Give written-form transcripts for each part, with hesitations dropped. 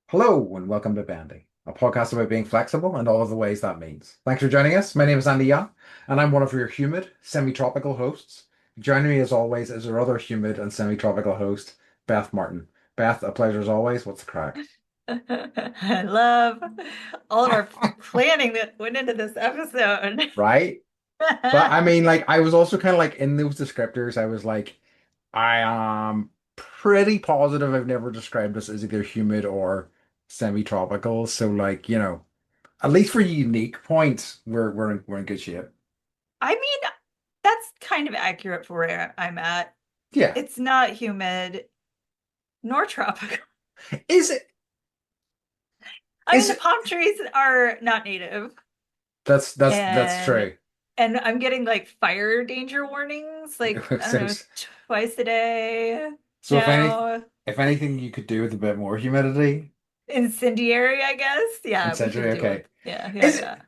Hello and welcome to Bendy, a podcast about being flexible and all of the ways that means. Thanks for joining us. My name is Andy Young, and I'm one of your humid, semi-tropical hosts. Joining me as always is our other humid and semi-tropical host, Beth Martin. Beth, a pleasure as always. What's the crack? I love all of our planning that went into this episode. Right? But I mean, like, I was also kind of like in those descriptors, I was like, I am pretty positive I've never described us as either humid or semi-tropical. So, like, at least for unique points, we're in good shape. I mean, that's kind of accurate for where I'm at. Yeah. It's not humid nor tropical. Is it I mean, is the it palm trees are not native, that's and true. I'm getting like fire danger warnings, like I don't So know, twice a day so now. if anything you could do with a bit more humidity, Incendiary, I guess. Yeah, we essentially could do okay. it. Yeah, Is it yeah,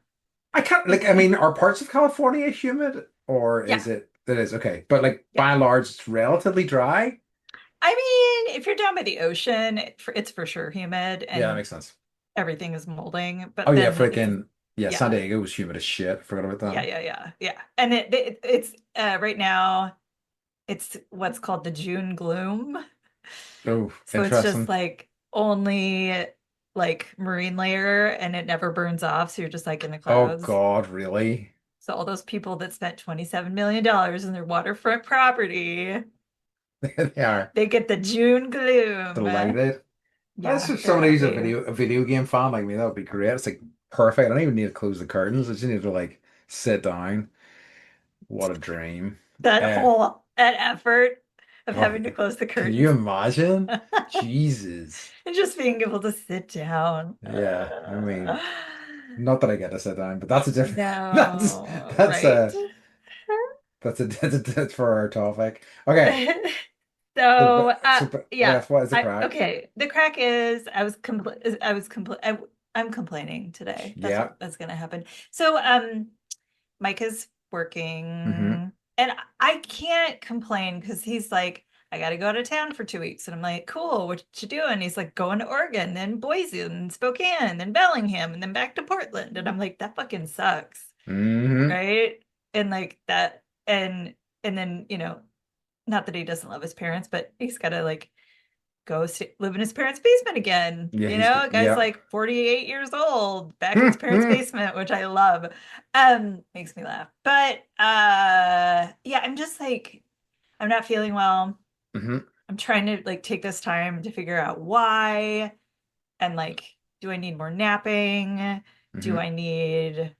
I can't like I mean are parts of California humid or yeah, is it is okay. But like yeah. by and large it's relatively dry. I mean, if you're down by the ocean, it's for sure humid Yeah, that and makes sense. everything is molding. Oh But yeah, then it's freaking yeah, San yeah, Diego was humid as shit. Forgot about yeah, that. yeah, yeah, yeah. And it's right now it's what's called the June gloom. Oh, So it's just interesting. like only like marine layer and it never burns off. So you're just like in the Oh clouds. God, really? So all those people that spent $27 million in their waterfront property, They are they get the June gloom. delighted. That's Yeah, just they're somebody who's happy. a video game fan like me. That would be great. It's like perfect. I don't even need to close the curtains. I just need to like sit down. What a dream. Uh, That effort of oh, having to close the can you curtains imagine? and Jesus. just being able to sit down. Yeah, I mean, not that I get to sit down, but that's a different. That's No, that's right? a that's for our topic. Okay, so So, so yeah, Beth, what is the crack? okay. The crack is I'm complaining today. Yeah. That's gonna happen. So, Mike is Hmm. working, and I can't complain because he's like, I got to go to town for 2 weeks, and I'm like, cool, what you doing? He's like, going to Oregon, then Boise, and Spokane, then Bellingham, and then back to Portland, and I'm like, that fucking sucks, Hmm. right? And like that, and then not that he doesn't love his parents, but he's got to like live in his parents' basement again. Yeah, You he's know, good. guy's Yeah. like 48 years old, back in his parents' basement, which I love. Makes me laugh. But yeah, I'm just like I'm not feeling well. Hmm. I'm trying to like take this time to figure out why and like do I need more napping? Do Hmm. I need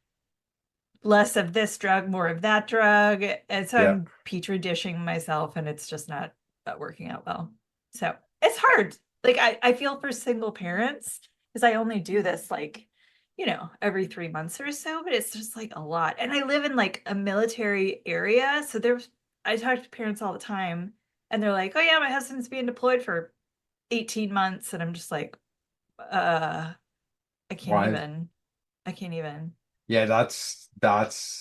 less of this drug, more of that drug? And so Yeah. I'm petri dishing myself and it's just not working out well. So it's hard. Like I feel for single parents because I only do this like, every 3 months or so, but it's just like a lot. And I live in like a military area. So I talk to parents all the time and they're like, oh yeah, my husband's being deployed for 18 months. And I'm just like, uh, I can't Why? even. I can't even. Yeah, that's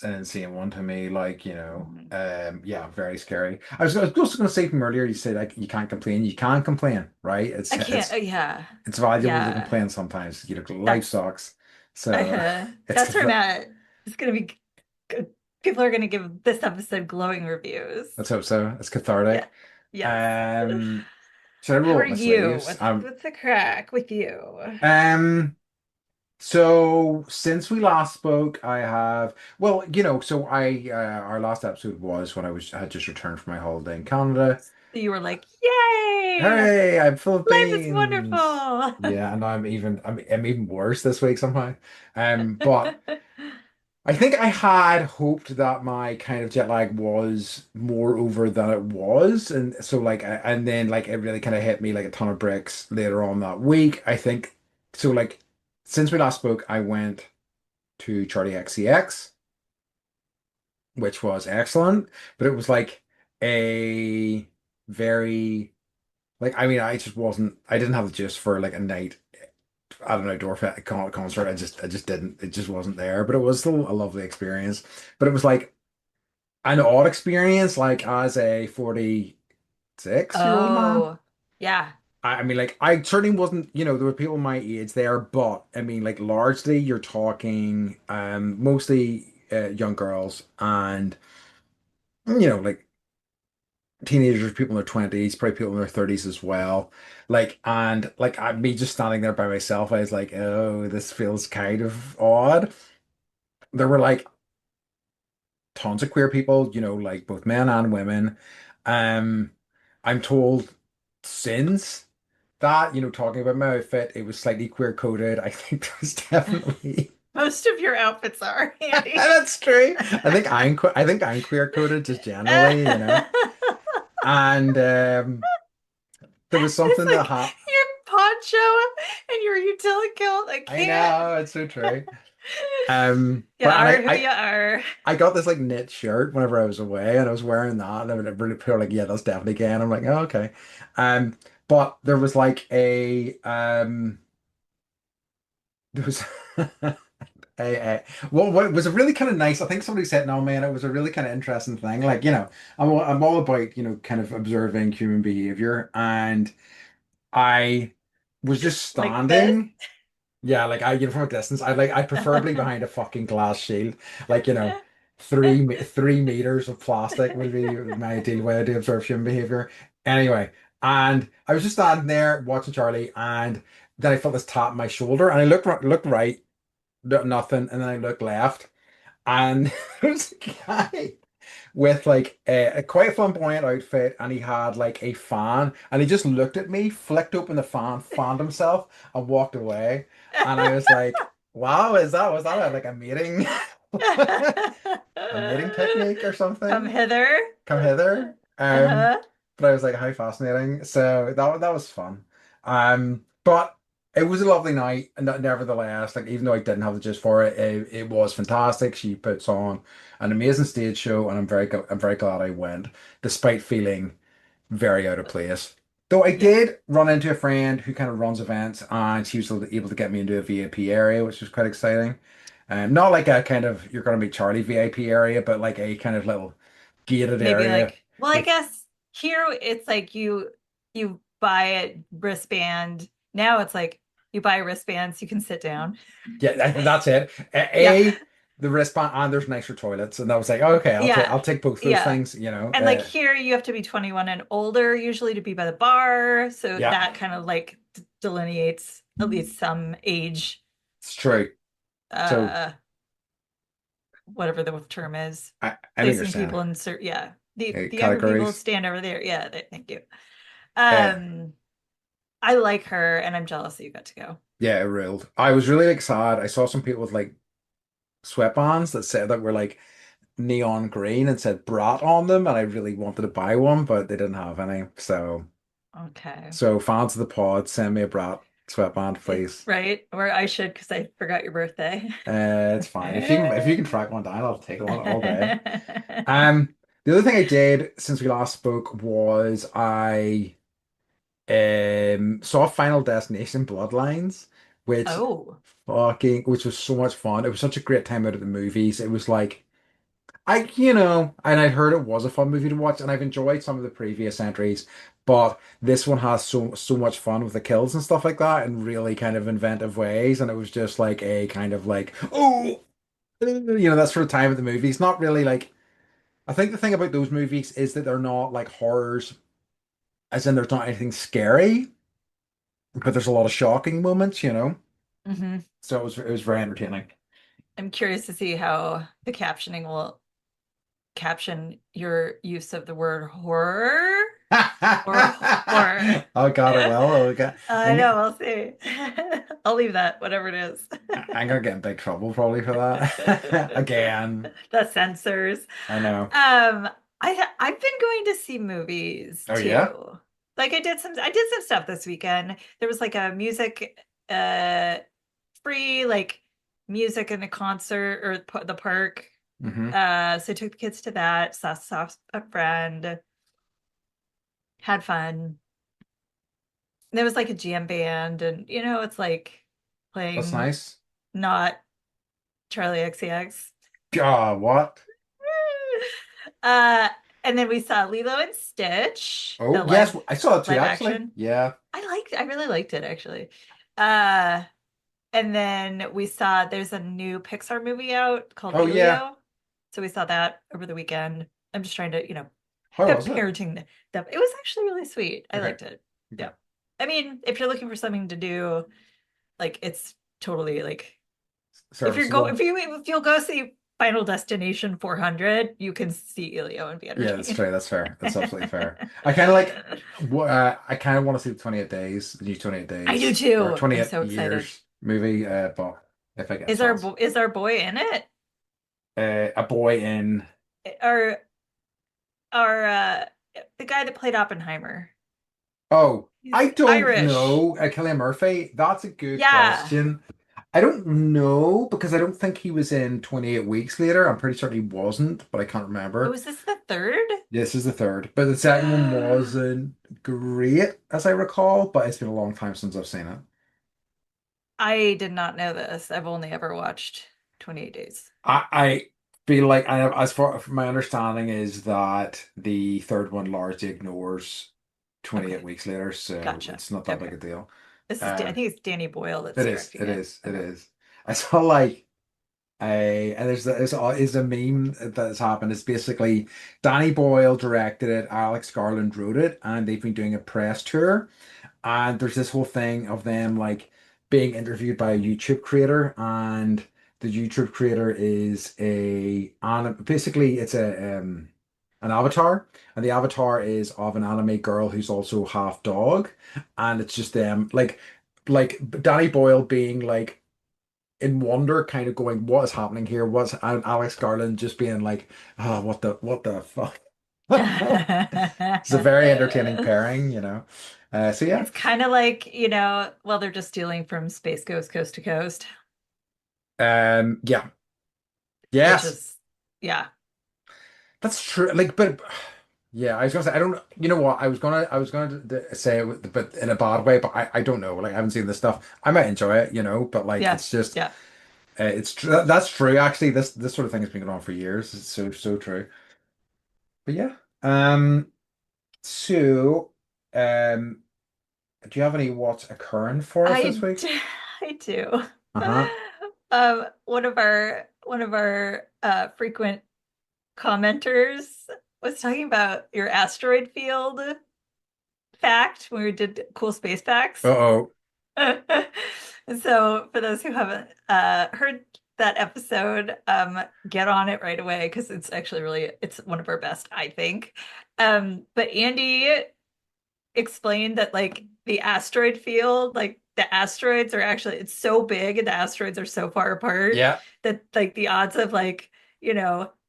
an insane one to me. Like, Mhm. yeah, very scary. I was also going to say from earlier, you said like you can't complain. You can complain, right? I can't. Yeah. It's valuable to Yeah. complain sometimes. Life That's sucks, so it's that's where good. Matt is gonna be good. People are gonna give this episode glowing reviews. Let's hope so. It's Yeah. cathartic. Yes. Um, should I How roll are up my you? sleeves? What's the crack with you? Um, So since we last spoke, I have well, so our last episode was when I had just returned from my holiday in Canada. You were like, yay! Hey, I'm Life is Philippines. wonderful. Yeah, and I'm even worse this week somehow. But I think I had hoped that my kind of jet lag was more over than it was, and so like, and then like it really kind of hit me like a ton of bricks later on that week. I think so. Like, since we last spoke, I went to Charlie XCX, which was excellent, but it was like a very like I mean, I didn't have the juice for like a night at an outdoor concert. I just didn't. It just wasn't there. But it was still a lovely experience. But it was like an odd experience, like as a 46-year-old man. Oh, yeah. I mean, like, I certainly wasn't, there were people my age there, but I mean, like, largely you're talking, mostly young girls and, like teenagers, people in their 20s, probably people in their 30s as well. Like, and like, me just standing there by myself, I was like, oh, this feels kind of odd. There were like tons of queer people, like both men and women. Um, I'm told since that, talking about my outfit, it was slightly queer coded. I think there was definitely Most of your outfits are, Andy. that's true. I think I'm queer coded just generally. And there was It's something that like happened. your poncho and your utility kilt. I I can't. know, it's so true. You But and are I, who I you are. I got this like knit shirt whenever I was away, and I was wearing that, and everybody people were like, "Yeah, that's definitely gay." And I'm like, "Oh, okay." But there was like there was what was a really kind of nice. I think somebody said, "No, man, it was a really kind of interesting thing." Like, I'm all about kind of observing human behavior, and I was just Like this. standing. Yeah, like from a distance, I'd preferably behind a fucking glass shield, like 3 meters of plastic would be my ideal way to observe human behavior. Anyway, and I was just standing there watching Charlie, and then I felt this tap on my shoulder, and I looked right, nothing, and then I looked left, and there was a guy with like a quite flamboyant outfit, and he had like a fan, and he just looked at me, flicked open the fan, fanned himself, and walked away. And I was like, "Wow, was that like a mating, a mating technique or Come something? hither. Come hither." Uh-huh. But I was like, "How fascinating!" So that was fun. But it was a lovely night, and nevertheless, like even though I didn't have the gist for it, it was fantastic. She puts on an amazing stage show, and I'm very glad I went, despite feeling very out of place. Though I Yeah. did run into a friend who kind of runs events, and she was able to get me into a VIP area, which was quite exciting. Not like a kind of you're going to meet Charlie VIP area, but like a kind of little gated Maybe area like, well, I with guess here it's like you buy a wristband. Now it's like you buy wristbands, you can sit down. yeah, that's it. Yeah. The wristband, and there's nicer toilets, and I was like, okay, Yeah. I'll take both those Yeah. things. And like here you have to be 21 and older usually to be by the bar. So Yeah, that kind of like delineates at least some age, it's true. So uh whatever the term is, I know what you're placing saying. people in certain, yeah. The younger people Categories. stand over there. Yeah, thank you. Uh, Um I like her and I'm jealous that you got to go. yeah, it ruled. I was really like sad. I saw some people with like sweatbands that said that were like neon green and said brat on them, and I really wanted to buy one, but they didn't have any. Okay. So fans of the pod, send me a brat sweatband, please. Right? Or I should because I forgot your birthday. It's fine. If you can track one down, I'll take one all day. The other thing I did since we last spoke was I saw Final Destination Bloodlines, which Oh, which was so much fun. It was such a great time out at the movies. It was like and I heard it was a fun movie to watch, and I've enjoyed some of the previous entries, but this one has so much fun with the kills and stuff like that in really kind of inventive ways, and it was just like a kind of like, oh, that sort of time at the movies. Not really like I think the thing about those movies is that they're not like horrors, as in there's not anything scary, but there's a lot of shocking moments. hmm. So it was very entertaining. I'm curious to see how the captioning will caption your use of the word horror or horror. Oh God, it will. Okay. I know, And we'll see. I'll leave that, whatever it is. I'm gonna get in big trouble probably for that. Again, The censors. I know. Um, I've been going to see movies Oh yeah? too. Like I did some stuff this weekend. There was like a music uh free like music in a concert or the park. Hmm. So I took the kids to that, saw a friend, had fun. There was like a jam band and it's like That's playing nice. not Charlie XCX. God, what? And then we saw Lilo and Stitch, Oh, the yes, I saw it too, live actually. action. Yeah. I really liked it actually. Uh, and then we saw there's a new Pixar movie out called Oh, yeah. Elio. So we saw that over the weekend. I'm just trying to, How was it? parenting them. It was actually really sweet. I Okay. liked it. Okay. Yeah. I mean, if you're looking for something to do, like it's totally like Serviceable. if you'll go see Final Destination 400, you can see Elio and be Yeah, that's entertained. true. That's fair. That's absolutely fair. I kind of like, I kind of want to see the 28 Days, the new 28 I do Days, or too. I'm 28 so excited. Years movie, but if I get a chance. Is our boy in it? A boy in, Or the guy that played Oppenheimer? oh, He's I don't Irish. know. Cillian Murphy, that's a good Yeah. question. I don't know because I don't think he was in 28 Weeks Later. I'm pretty certain he wasn't, but I can't Oh, remember. is this the third? This is the third, but the second one wasn't great, as I recall, but it's been a long time since I've seen it. I did not know this. I've only ever watched 28 Days. I feel like as far from my understanding is that the third one largely ignores 28 Okay, Weeks Later, so gotcha. it's not that big Okay. a deal. I Um, think it's Danny Boyle that's it is, directing it it. is, it Okay. is. I saw like and there's a meme that's happened. It's basically Danny Boyle directed it, Alex Garland wrote it, and they've been doing a press tour. And there's this whole thing of them like being interviewed by a YouTube creator, and the YouTube creator is basically it's a an avatar, and the avatar is of an anime girl who's also half dog, and it's just them like Danny Boyle being like in wonder, kind of going, "What is happening here?" And Alex Garland just being like, "Oh, what the fuck." It's a very entertaining pairing, you know. So yeah. It's kind of like, well, they're just stealing from Space Ghost Coast to Coast, Yeah. which Yes, is, yeah. that's true. Like, but yeah, I was gonna say I don't. You know what? I was gonna say it, but in a bad way. But I don't know. Like, I haven't seen this stuff. I might enjoy it, you know. But like, Yeah. it's just Yeah. it's true. That's true. Actually, this sort of thing has been going on for years. It's so true. But yeah. So, um, do you have any what's occurring for us this week? I do. Uh-huh. One of our frequent commenters was talking about your asteroid field fact when we did cool space facts. Uh-oh. So for those who haven't heard that episode, get on it right away because it's actually it's one of our best, I think. But Andy explained that like the asteroid field, like the asteroids are actually it's so big and the asteroids are so far apart Yeah. that like the odds of like,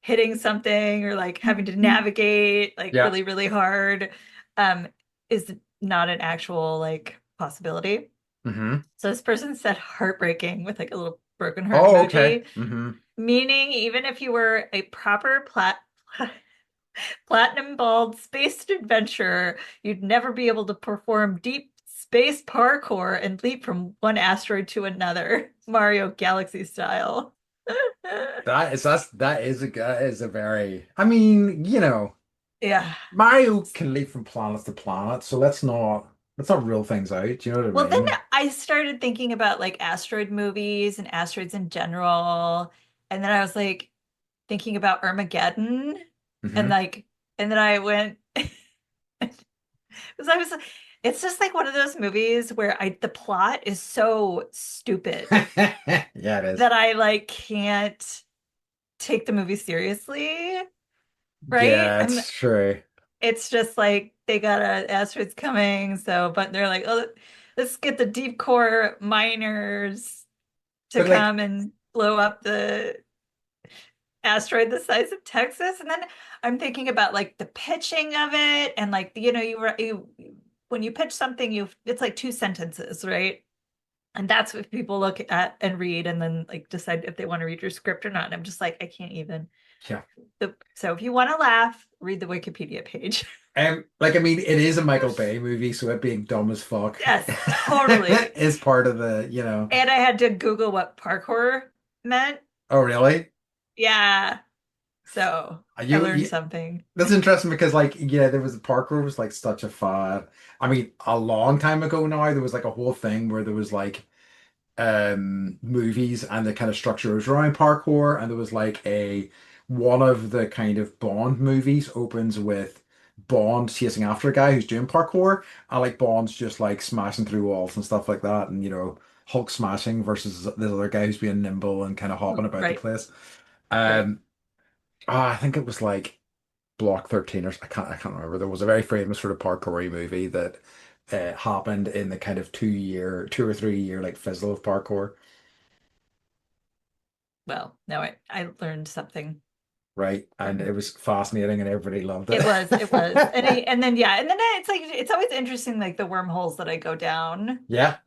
hitting something or like having to navigate like Yeah. really, really hard um is not an actual like possibility. Mm-hmm. So this person said heartbreaking with like a little broken heart Oh, okay. emoji, Mm-hmm. meaning even if you were a proper platinum balled space adventurer, you'd never be able to perform deep space parkour and leap from one asteroid to another, Mario Galaxy style. That is a very, I mean, you know, Yeah. Mario can leap from planet to planet, so let's not rule things out. Do you know what I Well, then mean? I started thinking about like asteroid movies and asteroids in general. And then I was like thinking about Armageddon and Hmm. like, and then I went, because I was, it's just like one of those movies where the plot is so stupid Yeah, it is. that I like can't take the movie seriously, right? Yeah, it's true. It's just like they got asteroids coming, so but they're like, oh, let's get the deep core miners to But like, come and blow up the asteroid the size of Texas. And then I'm thinking about like the pitching of it and like you when you pitch something, it's like two sentences, right? And that's what people look at and read and then like decide if they want to read your script or not. And I'm just like, I can't even. yeah. So if you want to laugh, read the Wikipedia page. Like I mean, it is a Michael Bay movie, so it being dumb as fuck Yes, totally. is part of the, you know. And I had to Google what parkour meant. Oh, really? Yeah. So I You, learned you something. that's interesting because like yeah, there was parkour was like such a fad. I mean, a long time ago now, there was like a whole thing where there was like movies and the kind of structure was around parkour, and there was like a one of the kind of Bond movies opens with Bond chasing after a guy who's doing parkour, and like Bond's just like smashing through walls and stuff like that, and Hulk smashing versus this other guy who's being nimble and kind of hopping about the Right, place. right. um I think it was like Block 13 or I can't remember. There was a very famous sort of parkour movie that happened in the kind of 2 or 3 year like fizzle of parkour, Well, no, I learned something right? And it from was fascinating and everybody loved it. it was. And then it's like it's always interesting like the wormholes that I go down Yeah.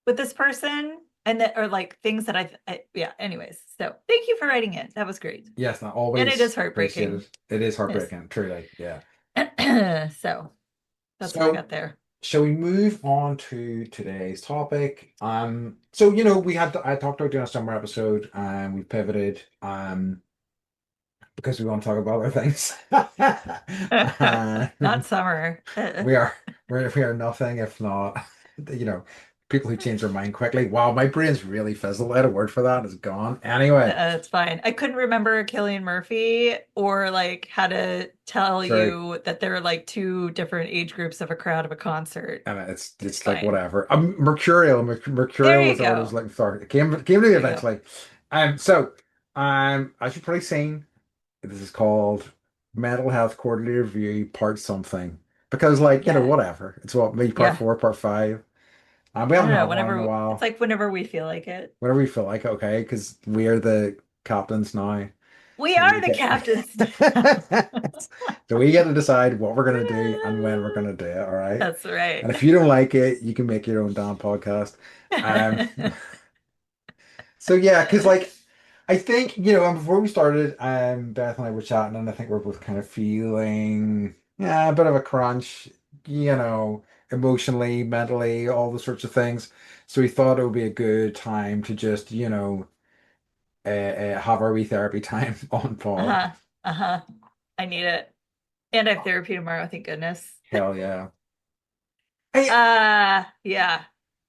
with this person and that are like things that yeah, anyways. So thank you for writing it. That was great. Yes, not And it is always heartbreaking. appreciated. It is Yes. heartbreaking, truly. Yeah. So that's what I So got there. shall we move on to today's topic? So I talked about doing a summer episode and we pivoted. Because we want to talk about other things. Not summer. We are we are nothing if not, you know, people who change their mind quickly. Wow, my brain's really fizzled. I had a word for that. It's gone. Anyway, It's fine. I couldn't remember Killian Murphy or like how to tell sorry. you that there are like two different age groups of a crowd of a concert. And It's it's like fine. whatever. Mercurial. There Mercurial you was the word I was go. looking for. It came to me There you go. eventually. As you've probably seen, this is called Mental Health Quarterly Review Part something. Because like, Yeah. whatever. It's what maybe part Yeah. four, part five. We I don't haven't know. had one in a Whenever it's while. like whenever we feel like it. Whenever we feel like, okay, because we're the captains now. We So we are the get captains now. so we get to decide what we're gonna do and when we're gonna do it, all right? That's right. And if you don't like it, you can make your own damn podcast. Um so yeah, because like I think, and before we started, Beth and I were chatting and I think we're both kind of feeling yeah, a bit of a crunch, emotionally, mentally, all the sorts of things. So we thought it would be a good time to just, have our wee therapy time on pod. Uh-huh. Uh-huh. I need it. And I have therapy tomorrow, thank goodness. Hell yeah. I Yeah.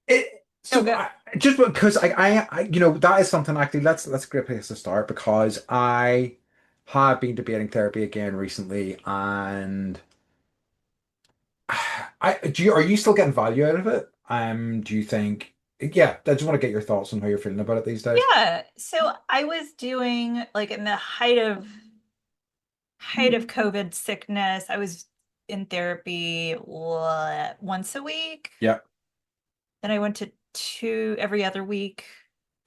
it Oh, so go. I, just because that is something actually that's a great place to start because I have been debating therapy again recently and are you still getting value out of it? Do you think yeah, I just want to get your thoughts on how you're feeling about it these days. Yeah. So I was doing like in the height of COVID sickness, I was in therapy once a week. Yeah. Then I went to two every other week.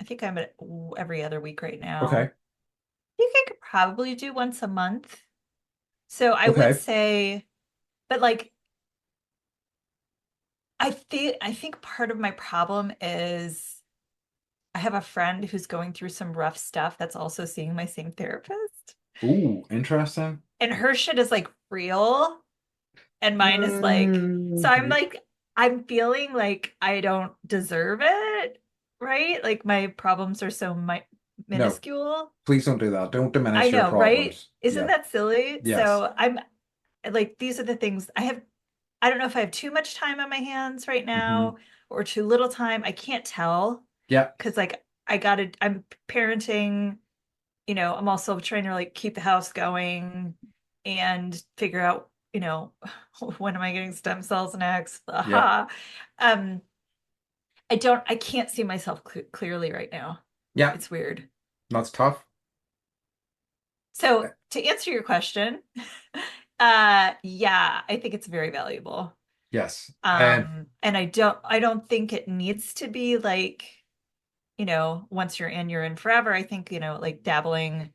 I think I'm at every other week right Okay. now. I think I could probably do once a month. So I would Okay. say, but like I think part of my problem is I have a friend who's going through some rough stuff that's also seeing my same therapist. Ooh, interesting. And her shit is like real and mine is so I'm Mm, like I'm feeling like I don't deserve it, right? Like my problems are so no, minuscule. please don't do that. Don't I diminish your know, right? problems. Isn't Yeah. that silly? Yes. So I'm like these are the things I don't know if I have too much time on my hands right Hmm. now or too little time. I can't tell Yeah. because like I'm parenting, I'm also trying to like keep the house going and figure out, when am I getting stem cells next? Yeah. Aha. Um, I can't see myself clearly right now. Yeah. It's weird. That's tough. So to answer your question, yeah, I think it's very valuable. Yes. And I don't think it needs to be like, once you're in forever. I think, like dabbling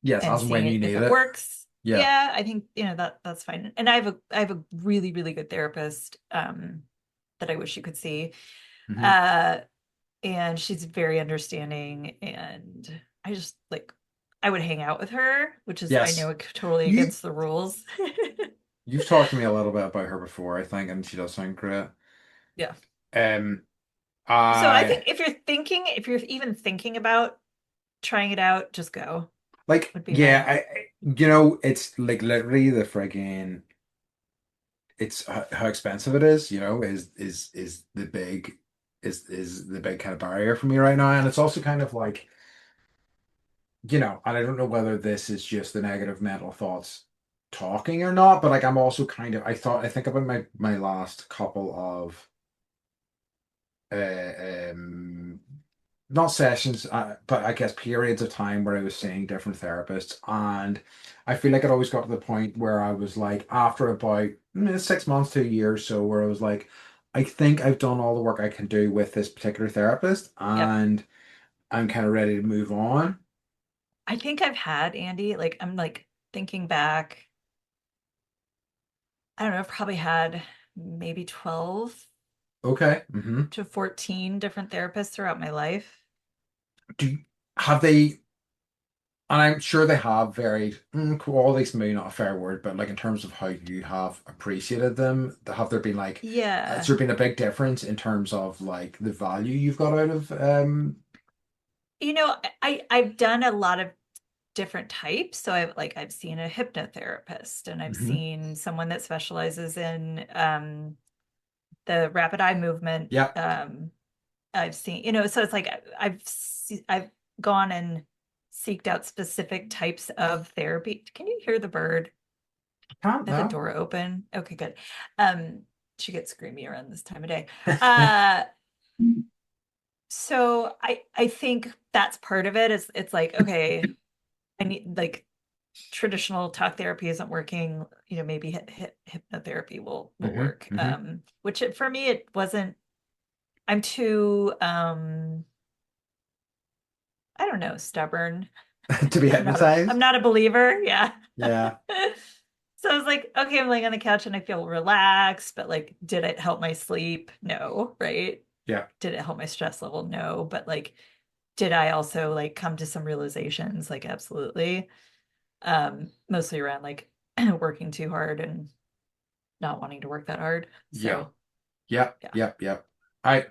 Yes, and as and when seeing you it if need it it. works. Yeah. Yeah, I think, that's fine. And I have a really, really good therapist that I wish you could see. Hmm. Uh and she's very understanding and I just like I would hang out with her, which is I know Yes. totally You against the rules. you've talked to me a little bit about her before, I think, and she does sound great. Yeah. Um, So I I think if you're even thinking about trying it out, just go. Like, would be yeah, my it's like literally the friggin' it's how expensive it is, is the big kind of barrier for me right now. And it's also kind of like, and I don't know whether this is just the negative mental thoughts talking or not, but like I'm also kind of I think about my last couple of uh, um not sessions, but I guess periods of time where I was seeing different therapists, and I feel like it always got to the point where I was like, after about 6 months to a year or so, where I was like, I think I've done all the work I can do with this particular therapist, yep. and I'm kind of ready to move on. I think I've had Andy, like I'm like thinking back, I don't know, I've probably had maybe 12 Okay. to 14 different therapists throughout my life. Do have they? And I'm sure they have varied. Quality's maybe not a fair word, but like in terms of how you have appreciated them, have there been like, has Yeah. there been a big difference in terms of like the value you've got out of I've done a lot of different types. So I've seen a hypnotherapist and I've mhm. seen someone that specializes in the rapid eye movement. Yeah, I've seen, so it's like I've gone and seeked out specific types of therapy. Can you hear the bird? can't I have the no. door open. Okay, good. Um, she gets screamy around this time of day. Uh, so I think that's part of it is it's like, okay, I need like traditional talk therapy isn't working, maybe hypnotherapy will hmm work. hmm Which for me it wasn't. I'm too I don't know, stubborn. To be I'm hypnotized. not a believer. Yeah. Yeah, So I was like, okay, I'm laying on the couch and I feel relaxed, but like, did it help my sleep? No, right? yeah, Did it help my stress level? No. But like, did I also like come to some realizations? Like, absolutely. Mostly around like working too hard and not wanting to work that hard. yeah, So yeah, yeah. yeah, yeah. I,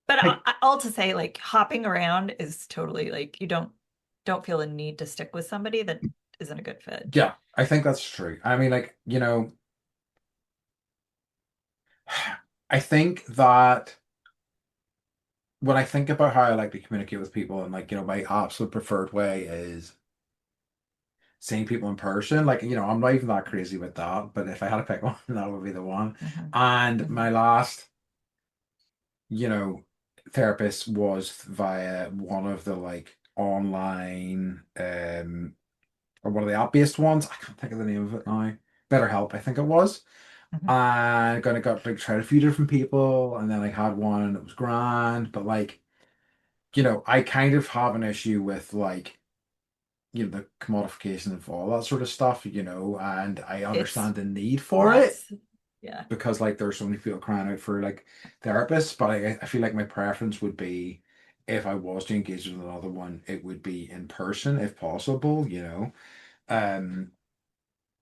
But I, all to say, like hopping around is totally like you don't feel a need to stick with somebody that isn't a good fit. yeah, I think that's true. I mean, like, I think that when I think about how I like to communicate with people, and like, my absolute preferred way is seeing people in person. Like, I'm not even that crazy with that, but if I had to pick one, that would be the one. Hmm. And Hmm. my last, you know, therapist was via one of the like online or one of the app-based ones. I can't think of the name of it now. BetterHelp, I think it was. Hmm. And kind of got like tried a few different people, and then I had one and it was grand, but like, I kind of have an issue with like the commodification of all that sort of stuff, and I It's understand the need for it nuts. Yeah. because like there's so many people crying out for like therapists, but I feel like my preference would be if I was to engage with another one, it would be in person if possible. Um,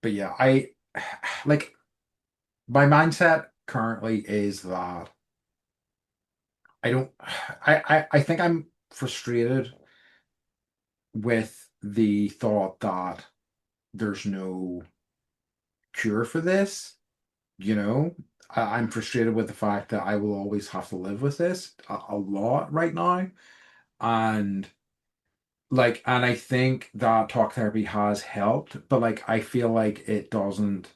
but yeah, I like my mindset currently is that I don't I think I'm frustrated with the thought that there's no cure for this. I'm frustrated with the fact that I will always have to live with this a lot right now. And and I think that talk therapy has helped, but like I feel like it doesn't.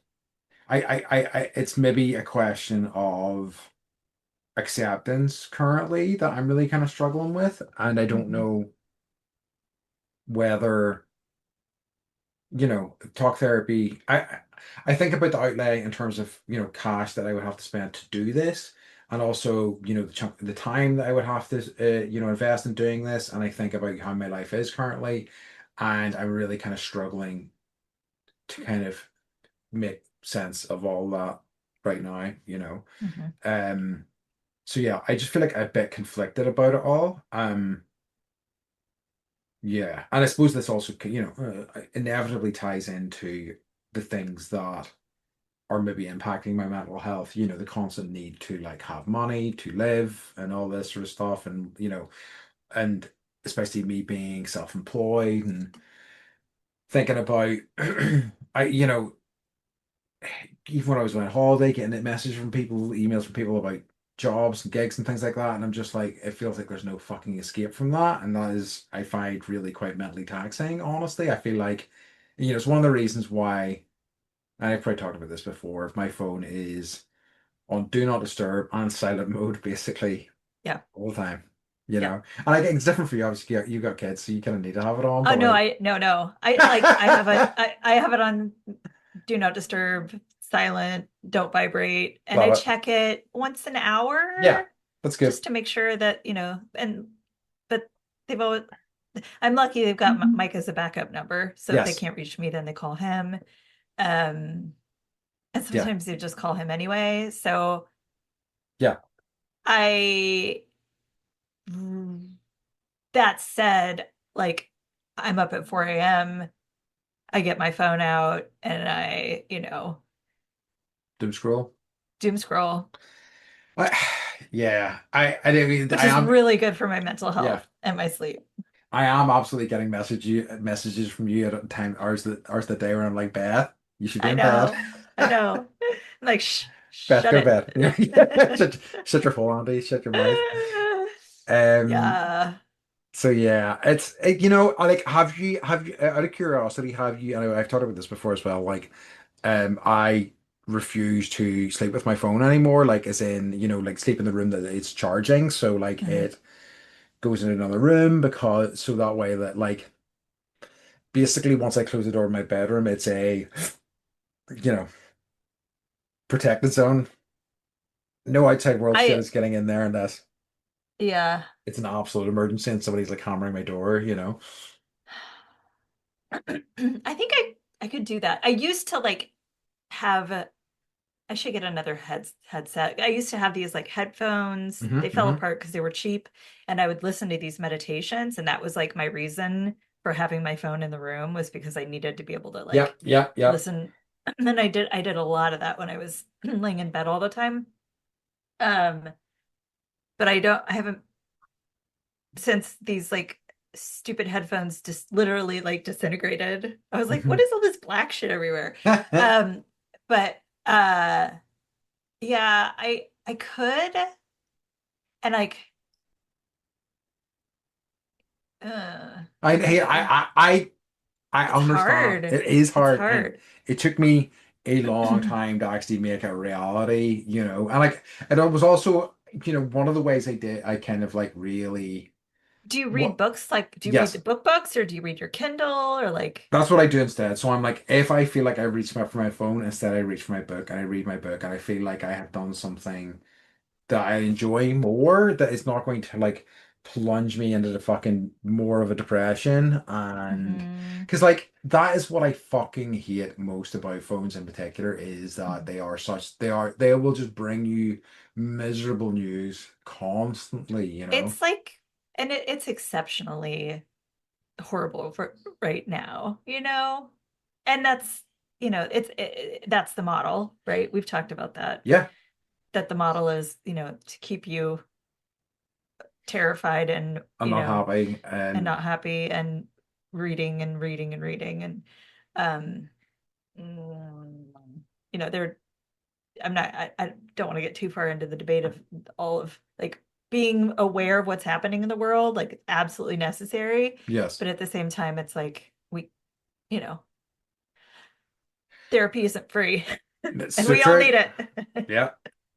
It's maybe a question of acceptance currently that I'm really kind of struggling with, and I don't Hmm. know whether talk therapy. I think about the outlay in terms of cash that I would have to spend to do this, and also the time that I would have to invest in doing this, and I think about how my life is currently, and I'm really kind of struggling to kind of make sense of all that right now. Hmm. Um, so yeah, I just feel like a bit conflicted about it all. Yeah, and I suppose this also, inevitably ties into the things that are maybe impacting my mental health. The constant need to like have money to live and all this sort of stuff, and and especially me being self-employed and thinking about even when I was on holiday, getting messages from people, emails from people about jobs and gigs and things like that, and I'm just like, it feels like there's no fucking escape from that, and that is, I find, really quite mentally taxing. Honestly, I feel like, it's one of the reasons why, and I've probably talked about this before. If my phone is on do not disturb and silent mode, basically Yeah. all the time. Yeah. And I think it's different for you. Obviously, you got kids, so you kind of need to have it on. Oh But no, like, I no no. I have it on do not disturb, silent, don't vibrate, and I love it. check it once an Yeah, hour that's good. just to make sure that, and but they've always I'm lucky they've got Mike as a backup number, so if they Yes. can't reach me, then they call him. Um, and Yeah. sometimes they just call him anyway. So Yeah. I that said, like I'm up at 4 a.m. I get my phone out and I, Doom scroll. doom scroll, I, yeah, I didn't. which I is am. really good for my mental Yeah, health and my sleep. I am absolutely getting messages from you at time hours the day where I'm like, Beth, you should be I in bed. know. I know. I'm like, Beth, shut go to it. bed. Shut your hole, Andy. Shut your mouth. Um. Yeah. So yeah, I like. Have you out of curiosity, have you? I know I've talked about this before as well. Like, I refuse to sleep with my phone anymore. Like, as in, like sleep in the room that it's charging. So like Mhm. it goes in another room because so that way that like basically once I close the door of my bedroom, it's a you know protected zone. No outside world shit I is getting in there unless yeah. it's an absolute emergency and somebody's like hammering my door. I think I could do that. I used to like have I should get another headset. I used to have these like headphones. They fell Hmm. apart because they were cheap, and I would listen to these meditations, and that was like my reason for having my phone in the room was because I needed to be able to like Yep, yep, yep. listen. And then I did a lot of that when I was laying in bed all the time. Um, but I haven't since these like stupid headphones just literally like disintegrated. I was like, what Mhm. is all this black shit everywhere? Um, but yeah, I could and like uh Hey, I it's understand. hard. It is It's hard, and hard. it took me a long time to actually make it a reality. And like, and it was also, one of the ways I kind of like really, Do you read what, books? Like, do you read the yes, book books or do you read your Kindle or like, that's what I do instead. So I'm like, if I feel like I reach for my phone, instead I reach for my book and I read my book and I feel like I have done something that I enjoy more, that is not going to like plunge me into the fucking more of a depression. And hmm because like that is what I fucking hate most about phones in particular is that they will just bring you miserable news constantly. it's like, and it's exceptionally horrible for right now, And that's, that's the model, right? We've talked about that, Yeah, that the model is, to keep you terrified and, I'm not happy. and And not happy and reading and reading and reading. And, um, mm, there, I don't want to get too far into the debate of all of like being aware of what's happening in the world, like absolutely necessary. yes, But at the same time, it's like you know, therapy isn't free it's and so we all true. need it. Yeah.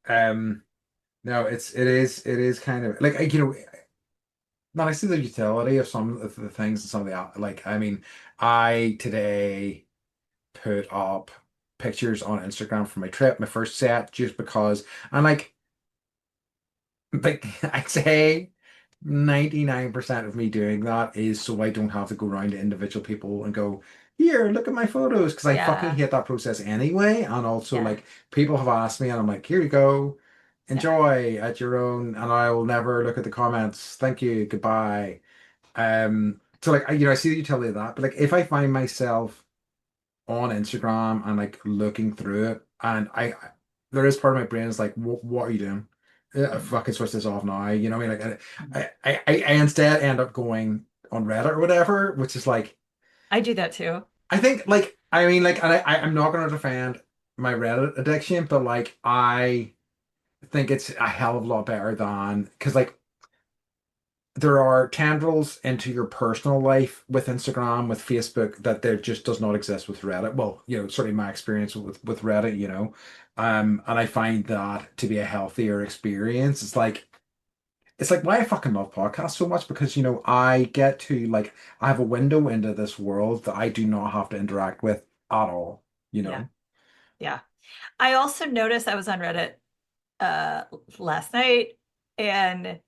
Um, no, it is kind of like no, I see the utility of some of the things and some of like, I mean, I today put up pictures on Instagram for my trip, my first set, just because, and like I'd say 99% of me doing that is so I don't have to go around to individual people and go, here, look at my photos, because I fucking Yeah, hate that process anyway. And also, yeah, like, people have asked me, and I'm like, here you go, yeah, enjoy at your own, and I will never look at the comments. Thank you, goodbye. So like I see the utility of that, but like if I find myself on Instagram and like looking through it, and there is part of my brain is like, what are you doing? fucking switch this off now. You know what I mean? Like I instead end up going on Reddit or whatever, which is like I do that too. I think like I mean like and I'm not gonna defend my Reddit addiction, but like I think it's a hell of a lot better than because like there are tendrils into your personal life with Instagram, with Facebook that there just does not exist with Reddit. Well, certainly my experience with Reddit, and I find that to be a healthier experience. It's like why I fucking love podcasts so much because I get to like I have a window into this world that I do not have to interact with at all, you Yeah. know. Yeah. I also noticed I was on Reddit uh last night and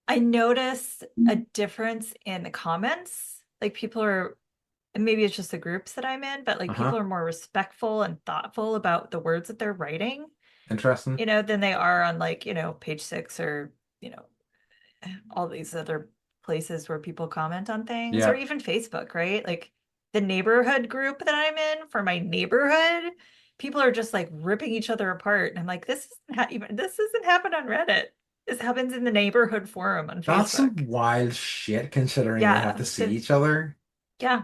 I noticed a difference in the comments. Like people are, and maybe it's just the groups that I'm in, but like people Uh-huh. are more respectful and thoughtful about the words that they're writing, Interesting. than they are on like, page six or, you know, all these other places where people comment on things or Yeah. even Facebook, right? Like the neighborhood group that I'm in for my neighborhood, people are just like ripping each other apart. And I'm like, this doesn't happen on Reddit. This happens in the neighborhood forum on That's some Facebook. wild shit considering they have Yeah. to see each other. Yeah.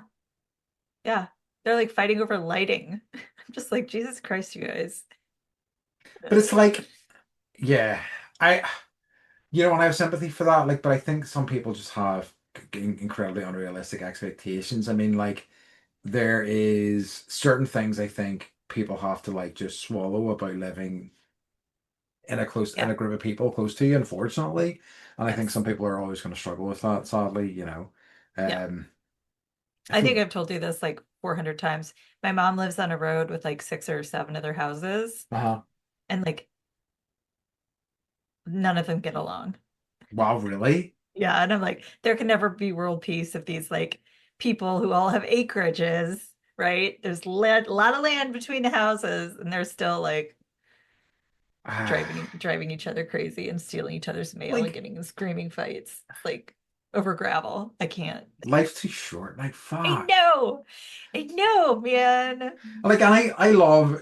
Yeah. They're like fighting over lighting. I'm just like, Jesus Christ, you guys. But it's like, yeah, I, and I have sympathy for that. Like, but I think some people just have incredibly unrealistic expectations. I mean, like, there is certain things I think people have to like just swallow about living in Yeah. a group of people close to you, unfortunately. And I think Yes. some people are always going to struggle with that, sadly, Yeah. Um, I I think feel, I've told you this like 400 times. My mom lives on a road with like six or seven other houses, uh-huh. and like none of them get along. Wow, really? Yeah. And I'm like, there can never be world peace if these like people who all have acreages, right? There's a lot of land between the houses, and they're still like driving each other crazy and stealing each other's mail and Like, getting in screaming fights like over gravel. I can't. life's too short. Like, I fuck. know. I know, man. Like, and I love,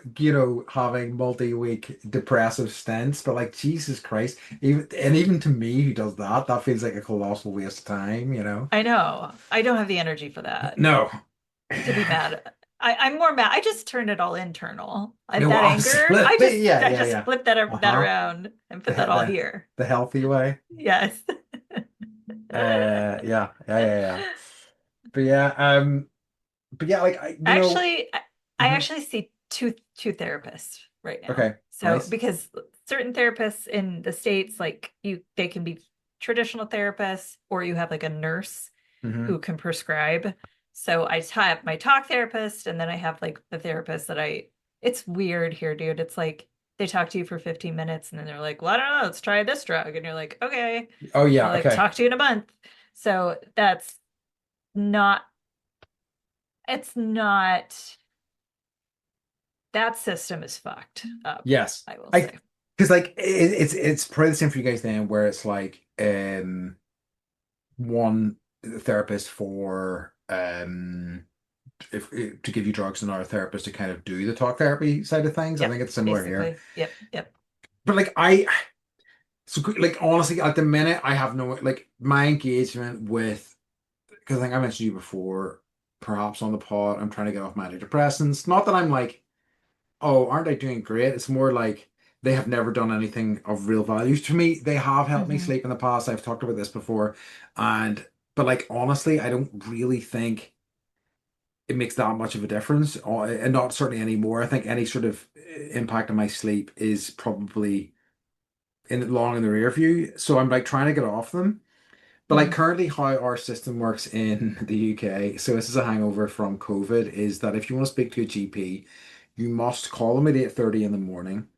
having multi-week depressive stints, but like, Jesus Christ, even to me who does that, that feels like a colossal waste of time. I know. I don't have the energy for that No. to be mad. I'm more mad. I just turned it all internal. No, That anger, I absolutely. just Yeah, I yeah, just yeah. flipped that Uh-huh. around and The, put that all the here. the healthy way. Yes. Yeah, yeah, yeah, yeah. But yeah, like Actually, I mhm. actually see two therapists right now. Okay, So nice. because certain therapists in the States, like they can be traditional therapists, or you have like a nurse Hmm. who can prescribe. So I have my talk therapist, and then I have like the therapist that it's weird here, dude. It's like they talk to you for 15 minutes and then they're like, well, I don't know, let's try this drug. And you're like, okay, Oh I'll yeah, like okay. talk to you in a month. So not, it's not, that system is fucked up, Yes. I will I say. because like it's probably the same for you guys then where it's like one therapist for if to give you drugs and another therapist to kind of do the talk therapy side of things. I Yep, think it's similar here. basically. Yep, yep. But like like honestly at the minute I have no like my engagement with because I think I mentioned you before, perhaps on the pod, I'm trying to get off my antidepressants. Not that I'm like, oh, aren't I doing great? It's more like they have never done anything of real value to me. They have helped me Hmm. sleep in the past. I've talked about this before. And but like honestly, I don't really think it makes that much of a difference. And not certainly anymore. I think any sort of impact on my sleep is probably long in the rear view. So I'm like trying to get off them. But like Hmm. currently how our system works in the UK, so this is a hangover from COVID, is that if you want to speak to a GP, you must call them at 8:30 in the morning.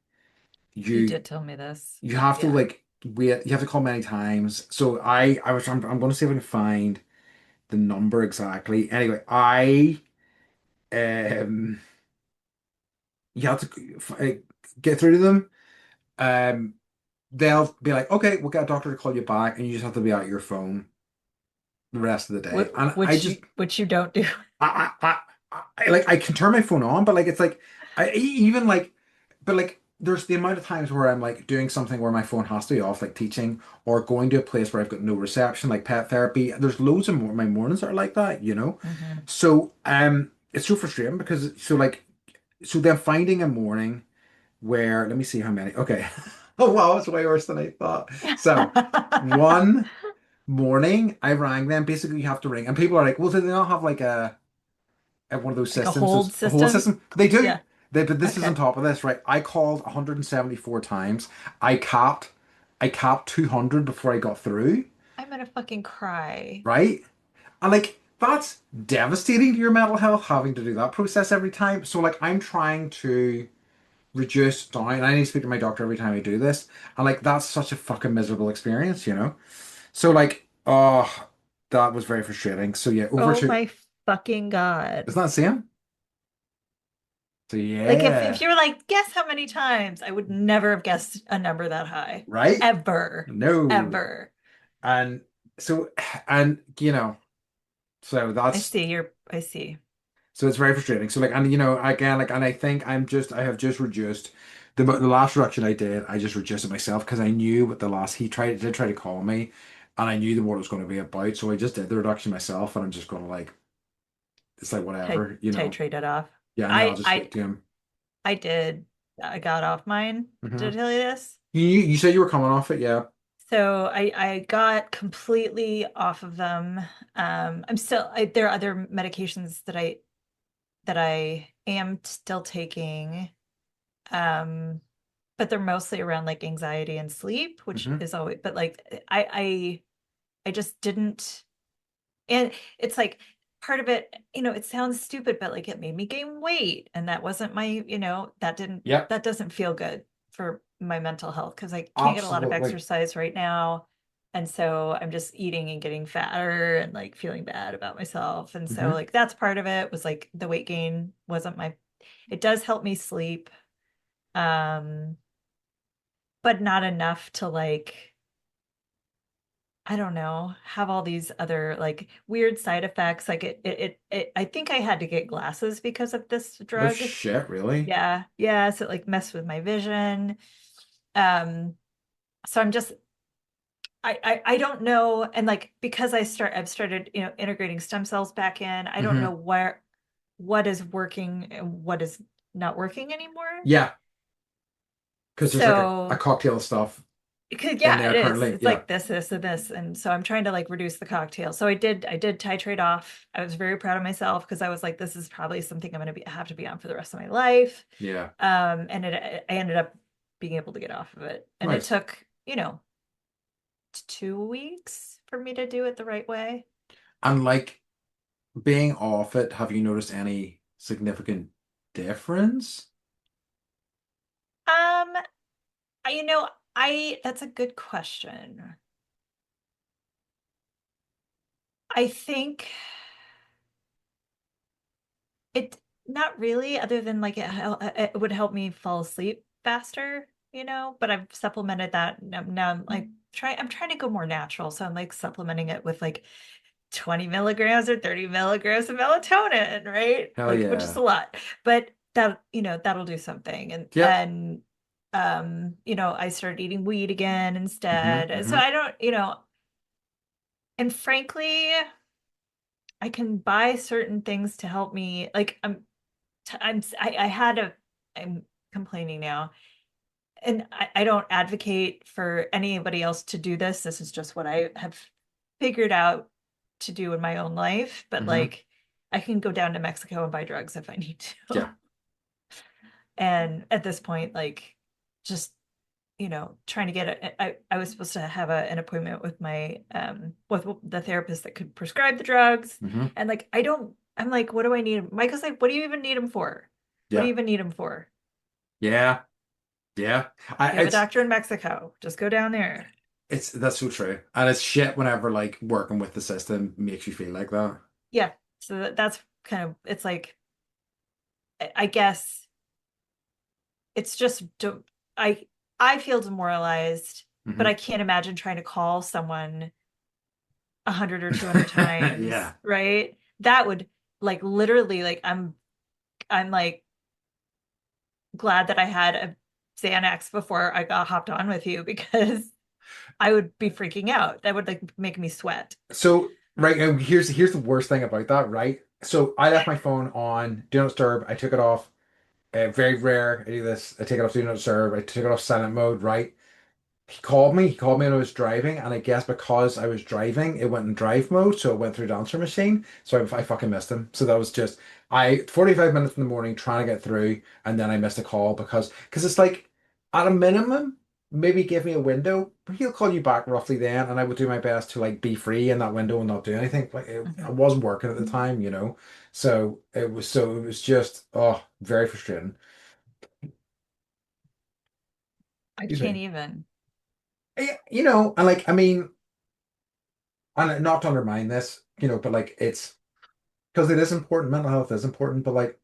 You You did tell me this. you have to Yeah. like wait, you have to call many times. So I'm gonna see if I can find the number exactly. Anyway, I you have to get through to them. Um they'll be like, okay, we'll get a doctor to call you back, and you just have to be at your phone the rest of the day. And I just Which you don't do. I like I can turn my phone on, but like it's like I even like but like there's the amount of times where I'm like doing something where my phone has to be off, like teaching, or going to a place where I've got no reception, like pet therapy. There's loads of my mornings that are like that, you know? Hmm. So it's so frustrating because so then finding a morning where, let me see how many. Okay. Oh wow, it's way worse than I thought. So one morning I rang them. Basically you have to ring and people are like, well, do they not have like one of those Like a systems? So hold it's a whole system? system. They do. Yeah. But this is on Okay. top of this, right? I called 174 times. I capped I capped 200 before I got through, I'm gonna fucking cry. right? And like that's devastating to your mental health having to do that process every time. So like I'm trying to reduce down. I need to speak to my doctor every time I do this. And like that's such a fucking miserable experience, you know? So like, oh, that was very frustrating. So yeah, over Oh to my fucking isn't God. that the same? So Like if yeah. you were like, guess how many times, I would never have guessed a number that high. Right? Ever. No. Ever. And so, and so I that's see I see. so it's very frustrating. So like, and again, like, and I think I have just reduced the last reduction I did. I just reduced it myself because I knew what the last he did try to call me, and I knew what it was going to be about. So I just did the reduction myself, and I'm just going to like, it's like whatever, Titrate it off. Yeah, and then I'll I just I speak to him. I did. I got off mine. Hmm. Did I tell you this? You said you were coming off it, yeah. So I got completely off of them. I'm still there are other medications that I am still taking. Um, but they're mostly around like anxiety and sleep, which Hmm. is always, but like I just didn't. And it's like part of it, it sounds stupid, but like it made me gain weight. And that wasn't Yep, that doesn't feel good for my mental health because I can't get a lot of absolutely. exercise right now. And so I'm just eating and getting fatter and like feeling bad about myself. And so Hmm. like that's part of it was like the weight gain wasn't it does help me sleep. Um, but not enough to like I don't know, have all these other like weird side effects. Like I think I had to get glasses because of this No drug. shit, really? Yeah. Yeah. So it like messed with my vision. Um, so I'm just I don't know. And like because I've started, integrating stem cells back in, I don't know Hmm. what is working and what is not working anymore. Yeah, because there's like a So cocktail of stuff because in yeah, it there is. currently. It's Yeah, like this, and this. And so I'm trying to like reduce the cocktail. So I did titrate off. I was very proud of myself because I was like, this is probably something I'm gonna have to be on for the rest of my life. yeah. And I ended up being able to get off of it. And it Nice. took, 2 weeks for me to do it the right way. And like being off it, have you noticed any significant difference? Um, I, you know, I that's a good question. I think it not really, other than like it would help me fall asleep faster, but I've supplemented that. Now I'm like I'm trying to go more natural. So I'm like supplementing it with like 20 milligrams or 30 milligrams of melatonin, right? Hell Like, which is a yeah. lot, but that'll do something. Yep. I started eating weed again Hmm. instead. So Hmm. I don't, and frankly, I can buy certain things to help me. Like I had I'm complaining now, and I don't advocate for anybody else to do this. This is just what I have figured out to do in my own life. But Hmm. like, I can go down to Mexico and buy drugs if I need to. Yeah. And at this point, like, just trying to get I was supposed to have an appointment with my with the therapist that could prescribe the drugs, Hmm. and like I'm like, what do I need? Michael's like, what do you even need them for? What do Yeah. you even need them for? Yeah. Yeah. You have a doctor in Mexico. Just go down there. It's that's so true. And it's shit whenever like working with the system makes you feel like that. Yeah. So that's kind of it's like I guess it's just I I feel demoralized, but Hmm. I can't imagine trying to call someone 100 or 200 times, Yeah. right? That would like literally like I'm like glad that I had Xanax before I got hopped on with you because I would be freaking out. That would like make me sweat. So right now, here's the worst thing about that, right? So I left my phone on Do Not Disturb. I took it off. Very rare. I do this. I take it off Do Not Disturb. I took it off silent mode, right? He called me. He called me when I was driving, and I guess because I was driving, it went in drive mode, so it went through the answer machine. So I fucking missed him. So that was just 45 minutes in the morning trying to get through, and then I missed a call because it's like at a minimum, maybe give me a window. But he'll call you back roughly then, and I would do my best to like be free in that window and not do anything. Like I Mhm. wasn't working at the time, so it was just very frustrating. I Excuse can't me. even. And like I mean. And not to undermine this, but like it's because it is important, mental health is important, but like,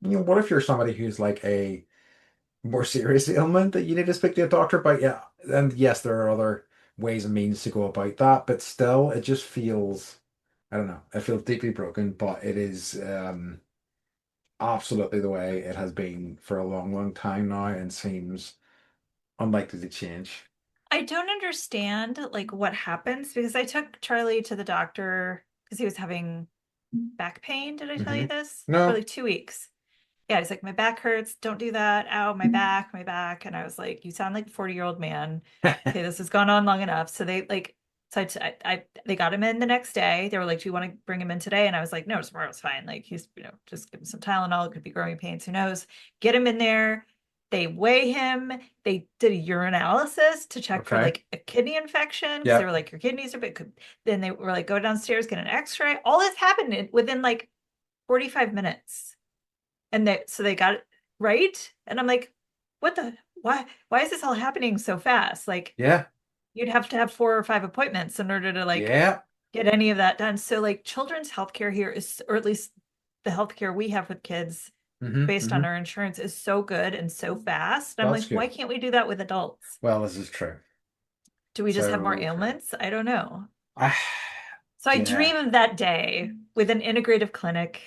what if you're somebody who's like a more serious ailment that you need to speak to a doctor about? Yeah. And yes, there are other ways and means to go about that, but still it just feels, I don't know, it feels deeply broken, but it is absolutely the way it has been for a long, long time now and seems unlikely to change. I don't understand like what happens because I took Charlie to the doctor because he was having back pain. Did I tell you Hmm. this? For No. like 2 weeks. Yeah, he's like, my back hurts. Don't do that. Ow, my back, my back. And I was like, you sound like a 40-year-old man. Okay, this has gone on long enough. So they like, so they got him in the next day. They were like, do you want to bring him in today? And I was like, no, tomorrow's fine. Like he's, just give him some Tylenol. It could be growing pains. Who knows? Get him in there. They weigh him. They did a urinalysis to check for Okay. like a kidney infection because they Yeah. were like, your kidneys are big. Then they were like, go downstairs, get an x-ray. All this happened within like 45 minutes. And they got it right. And I'm like, what the why is this all happening so fast? Like Yeah. you'd have to have 4 or 5 appointments in order to like Yeah. get any of that done. So like children's healthcare here is, or at least the healthcare we have with kids Hmm. based on Hmm. our insurance is so good and so fast. I'm That's like, why good. can't we do that with adults? Well, this is true. Do we just have more So true. ailments? I don't know. Ah, So I yeah. dream of that day with an integrative clinic.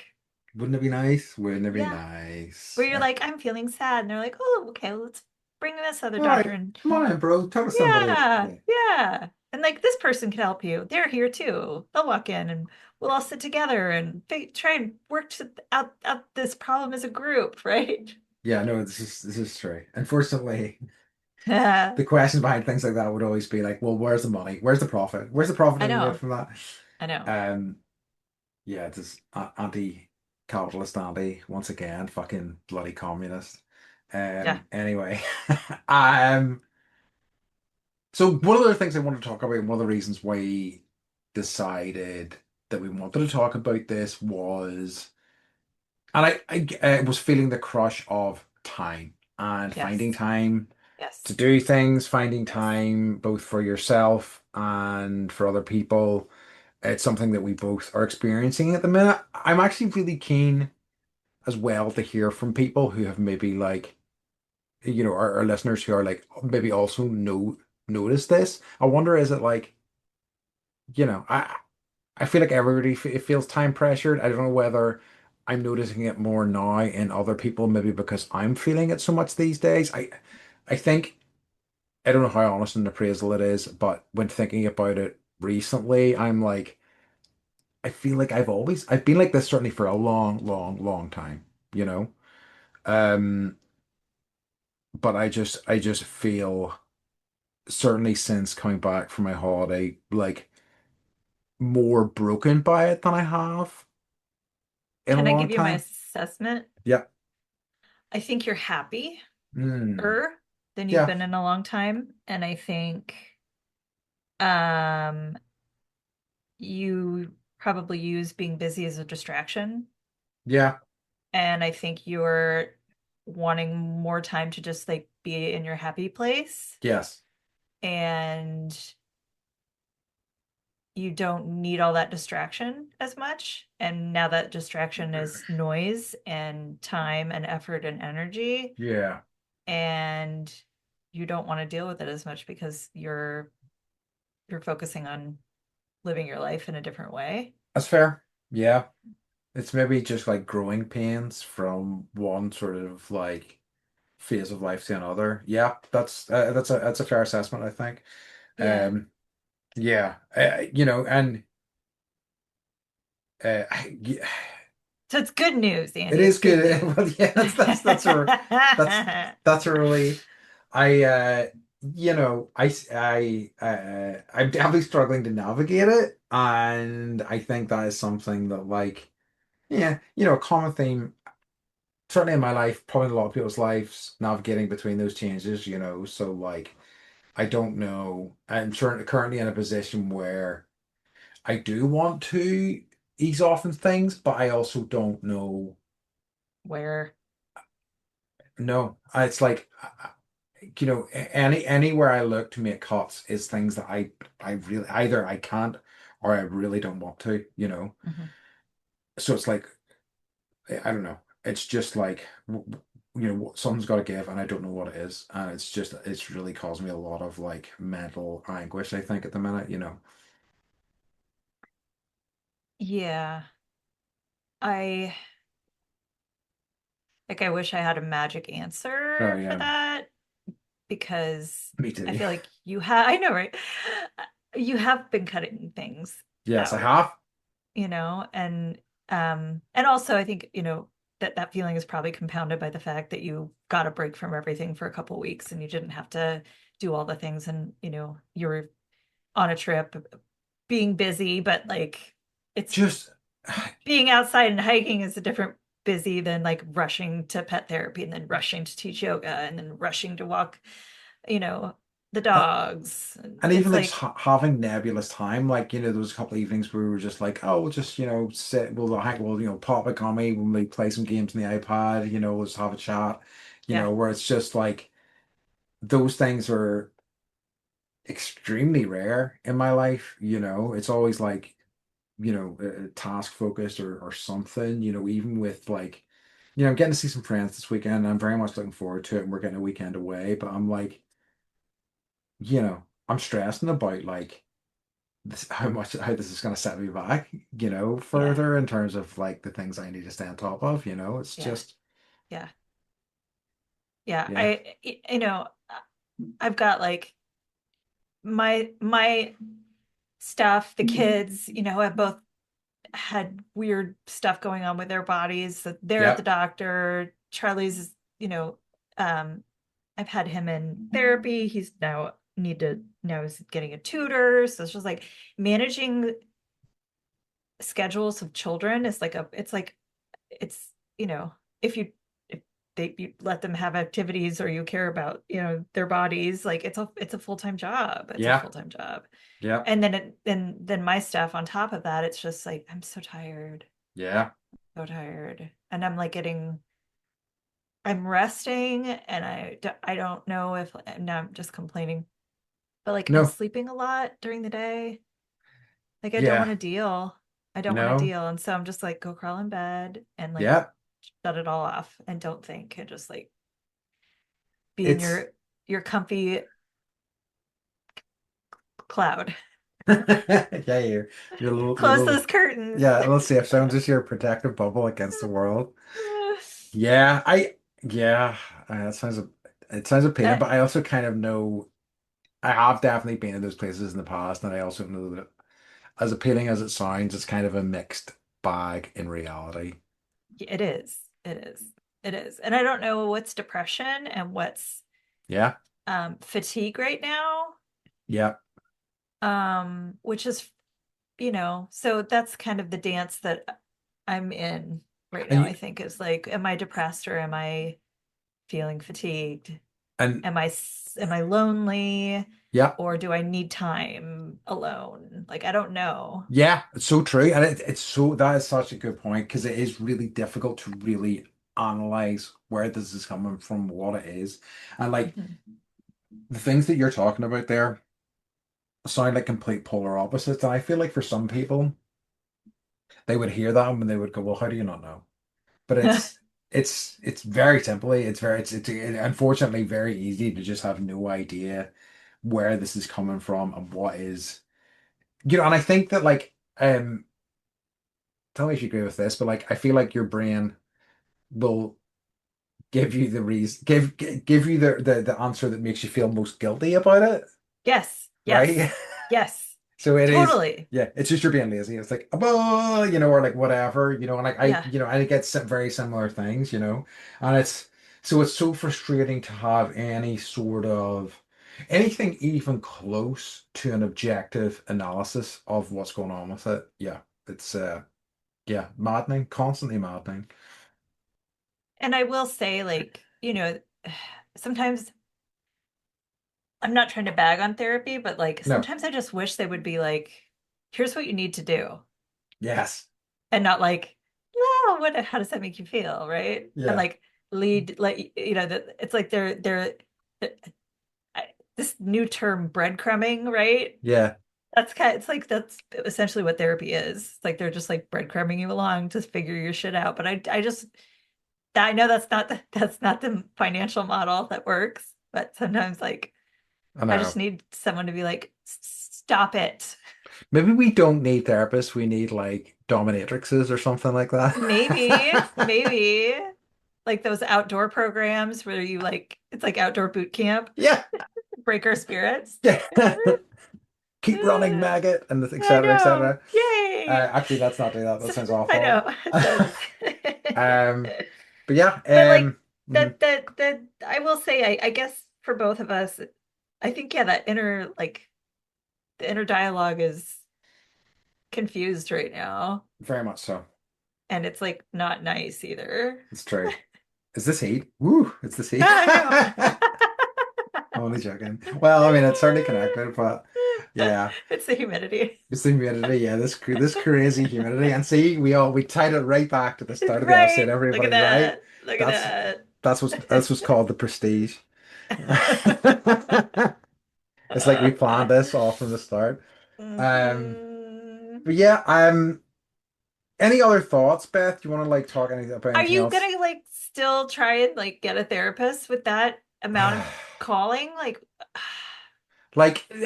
Wouldn't it be nice? Wouldn't it be Yeah. nice? Where you're like, I'm feeling sad. And they're like, oh, okay, let's bring this other All doctor right, in. come on in, bro. Tell us somebody. Yeah, Yeah. yeah. And like this person can help you. They're here too. They'll walk in and we'll all sit together and try and work out this problem as a group, right? Yeah, no, this is true. Unfortunately, Yeah, the questions behind things like that would always be like, well, where's the money? Where's the profit? Where's the profit I to be made know. from that? I know. Um, yeah, it's just anti-capitalist Andy once again, fucking bloody communist. Yeah. Anyway, um, so one of the things I want to talk about, and one of the reasons why we decided that we wanted to talk about this was, and I was feeling the crush of time and finding Yes. time to Yes. do things, finding Yes. time both for yourself and for other people. It's something that we both are experiencing at the minute. I'm actually really keen as well to hear from people who have maybe like, our listeners who are like maybe also notice this. I wonder, is it like, I feel like everybody it feels time pressured. I don't know whether I'm noticing it more now in other people, maybe because I'm feeling it so much these days. I think I don't know how honest an appraisal it is, but when thinking about it recently, I'm like, I feel like I've been like this certainly for a long, long, long time, you know? Um, but I just feel certainly since coming back from my holiday, like more broken by it than I have in a Can I long give you my time. assessment? Yeah. I think you're happier Mm. than you've Yeah. been in a long time. And I think um you probably use being busy as a distraction. Yeah. And I think you're wanting more time to just like be in your happy place. Yes. And you don't need all that distraction as much. And now that distraction is noise and time and effort and energy. Yeah. And you don't want to deal with it as much because you're focusing on living your life in a different way. That's fair. Yeah. It's maybe just like growing pains from one sort of like phase of life to another. Yeah, that's a fair assessment, I think. Yeah. Um, yeah, and yeah, So it's good news, it Andy. is It's good good. news. Well, yeah, that's that's a really I I'm definitely struggling to navigate it, and I think that is something that like yeah, a common theme certainly in my life, probably in a lot of people's lives, navigating between those changes, so like I don't know. Currently in a position where I do want to ease off on things, but I also don't know. Where, No, it's like anywhere I look to make cuts is things that I really either I can't or I really don't want to, mhm. So it's like I don't know. It's just like something's got to give, and I don't know what it is, and it's really caused me a lot of like mental anguish, I think, at the minute. Yeah, I I wish I had a magic Oh answer for yeah, that because me I too. feel like you have, I know, right? You have been cutting things Yes, I out, have. and also I think, that feeling is probably compounded by the fact that you got a break from everything for a couple weeks and you didn't have to do all the things and, you were on a trip being busy, but like it's Just being outside and hiking is a different busy than like rushing to pet therapy and then rushing to teach yoga and then rushing to walk, you know, the uh, dogs. and even It's like just like, having nebulous time, like there was a couple of evenings where we were just like, oh, we'll just sit, we'll pop a gummy when we play some games on the iPad, we'll just have a chat, yeah, where it's just like those things are extremely rare in my life. It's always like task focused or something. Even with like I'm getting to see some friends this weekend. I'm very much looking forward to it, and we're getting a weekend away. But I'm like, I'm stressing about like this, how this is going to set me back, yeah, further in terms of like the things I need to stay on top of. It's yeah, just yeah, yeah. yeah, I've got like my stuff, the kids, have both had weird stuff going on with their bodies. So they're at the yeah, doctor. Charlie's, um, I've had him in therapy. He's getting a tutor. So it's just like managing schedules of children is like it's, you know, if you if you let them have activities or you care about, their bodies, like it's a full-time job. It's a yeah, full-time job. yeah, And then my stuff on top of that, it's just like I'm yeah. so tired. And I'm resting and I don't know if now I'm just complaining, but like I'm No, sleeping a lot during the day. Like I don't want yeah, to deal. I don't want to no, deal. And so I'm just like, go crawl in bed and like yeah. shut it all off and don't think and just like be in It's your comfy cloud. yeah, your Close little those curtains. yeah, let's see if sounds just your protective bubble against the world. Yeah, yeah, it sounds appealing, Uh, but I also kind of know I have definitely been in those places in the past, and I also know that as appealing as it sounds, it's kind of a mixed bag in reality. it is. It is. It is. And I don't know what's depression and what's Yeah, fatigue right now. yeah, Which is, so that's kind of the dance that I'm in right and now, I think is like, am I depressed or am I feeling fatigued? and Am I lonely yeah, or do I need time alone? Like I don't know. yeah, it's so true, and that is such a good point because it is really difficult to really analyze where this is coming from, what it is, and like Mhm. the things that you're talking about there sound like complete polar opposites. And I feel like for some people, they would hear that and they would go, "Well, how do you not know?" But it's very simply, it's unfortunately very easy to just have no idea where this is coming from and what is, and I think that like, tell me if you agree with this, but like, I feel like your brain will give you the reason, give you the answer that makes you feel most guilty about it, Yes, right? yes, yes, So it is, totally. yeah, it's just you're being lazy. It's like, oh, or like whatever, and like Yeah. and it gets very similar things, and it's so frustrating to have any sort of anything even close to an objective analysis of what's going on with it. Yeah, it's yeah, maddening, constantly maddening. And I will say, like, sometimes I'm not trying to bag on therapy, but like No, sometimes I just wish they would be like, here's what you need to do. yes, And not like, oh, how does that make you feel? Right. And yeah, like lead, like, that it's like this new term breadcrumbing, right? yeah, It's like that's essentially what therapy is. It's like they're just like breadcrumbing you along to figure your shit out. But I just I know that's not the financial model that works. But sometimes like I I just know. need someone to be like, stop it. Maybe we don't need therapists. We need like dominatrixes or something like that. Maybe like those outdoor programs where you like it's like outdoor boot camp, Yeah, break our spirits. yeah. Keep running, maggot, and et I cetera, et know. cetera. Yay. Actually, let's not do that. That So, sounds I awful. know it does. Um, but yeah, But like mhm, that I will say I guess for both of us, I think yeah, that inner like the inner dialogue is confused right now. very much so. And it's like not nice either. It's true. Is this heat? Woo, it's this heat. I know. I'm only joking. Well, I mean, it's certainly connected, but yeah, It's the humidity. it's the humidity. Yeah, this crazy humidity. And see, we tied it right back to the start of the episode, Right. Look at everybody, right? that. Look That's at that's what's called the prestige. that. It's like we planned this all from the start. Um, Mhm. but yeah, any other thoughts, Beth? You want to like talk about Are anything you else? gonna like still try and like get a therapist with that amount of calling? Like,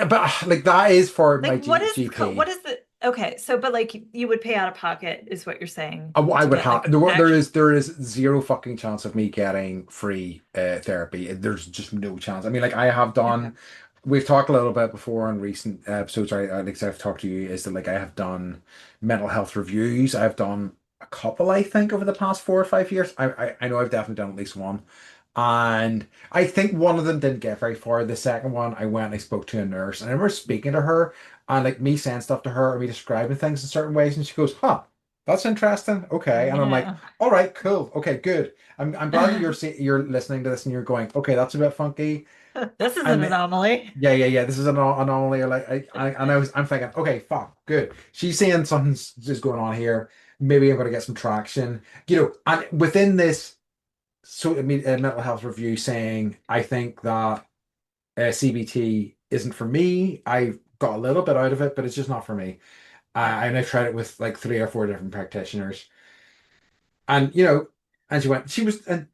but like that is for Like my what GP. is the okay, so but like you would pay out of pocket is what you're saying I to would get have like an actual there is zero fucking chance of me getting free therapy. There's just no chance. I mean, like I have okay. done. We've talked a little bit before in recent episodes. Like I've talked to you is that like I have done mental health reviews. I've done a couple, I think, over the past 4 or 5 years. I know I've definitely done at least one. And I think one of them didn't get very far. The second one, I went and I spoke to a nurse, and I remember speaking to her and like me saying stuff to her or me describing things in certain ways, and she goes, "Huh, that's interesting. Okay." And I'm like, Yeah. "All right, cool. Okay, good. I'm glad that you're listening to this and you're going, okay, that's a bit funky." This is an And anomaly. yeah, yeah, yeah. This is an anomaly. Like I'm thinking, okay, fuck, good. She's saying something's just going on here. Maybe I'm gonna get some traction. And within this so I mean, a mental health review saying I think that CBT isn't for me. I got a little bit out of it, but it's just not for me. Yeah. And I tried it with like 3 or 4 different practitioners, and and she went. She was, and